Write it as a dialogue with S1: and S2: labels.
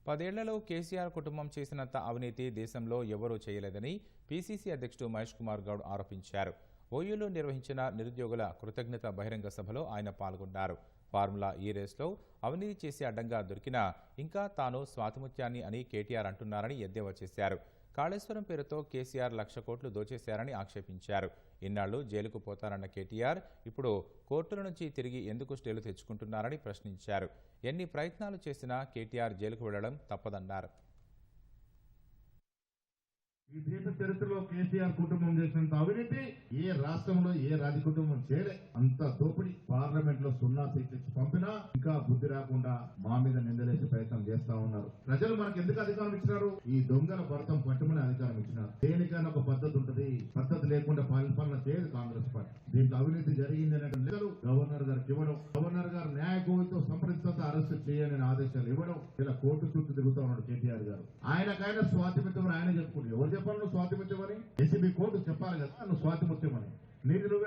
S1: 10 ఏళ్లలో కేసీఆర్ కుటుంబం చేసినంత అవినీతి దేశంలో ఎవరూ చేయలేదని పీసీసీ అధ్యక్షుడు మహేష్ కుమార్ గౌడ్ ఆరోపించారు. ఓయూలో నిర్వహించిన నిరుద్యోగుల కృతజ్ఞత బహిరంగ సభలో ఆయన పాల్గొన్నారు. ఫార్ములా ఈ రేస్లో అవినీతి చేసి అడ్డంగా దొరికినా ఇంకా తాను స్వాతిముత్యాన్ని అని కేటీఆర్ అంటున్నారని ఎద్దేవా చేశారు. కాళేశ్వరం పేరుతో కేసీఆర్ 1,00,000 కోట్లు దోచేశారని ఆక్షేపించారు. ఇన్నాళ్లు జైలుకు పోతారన్న కేటీఆర్ ఇప్పుడు కోర్టుల నుంచి తిరిగి ఎందుకు స్టేలు తెచ్చుకుంటున్నారని ప్రశ్నించారు. ఎన్ని ప్రయత్నాలు చేసినా కేటీఆర్ జైలుకు వెళ్లడం తప్పదన్నారు.
S2: ఈ దేశ చరిత్రలో కేసీఆర్ కుటుంబం చేసినంత అవినీతి ఏ రాష్ట్రంలో ఏ రాజ కుటుంబం చేయలే. అంత దోపిడి. పార్లమెంట్ లో 0 సీట్లు ఇచ్చి పంపినా ఇంకా బుద్ధి రాకుండా మా మీద నిందలేసే ప్రయత్నం చేస్తా ఉన్నారు. ప్రజలు మనకు ఎందుకు అధికారం ఇచ్చినారు? ఈ దొంగల భర్తం పట్టుమని అధికారం ఇచ్చినారు. దేనికైనా ఒక పద్ధతి ఉంటుంది. పద్ధతి లేకుండా పాలన చేయదు కాంగ్రెస్ పార్టీ. దీంట్లో అవినీతి జరిగింది అనే గవర్నర్ గారికి ఇవ్వడం, గవర్నర్ గారు న్యాయ కోవితో సంప్రదించడంతో అరెస్ట్ చేయాలని ఆదేశాలు ఇవ్వడం, ఇలా కోర్టు చుట్టూ తిరుగుతా ఉన్నాడు కేటీఆర్ గారు. ఆయనకైనా స్వాతిమిత్యం ఆయన చెప్పుకుంటే ఎవరు చెప్పాలి నువ్వు స్వాతిమిత్యం అని? ఏసీబీ కోర్టు చెప్పాలి కదా నువ్వు స్వాతిమిత్యం అని. నీది నువ్వే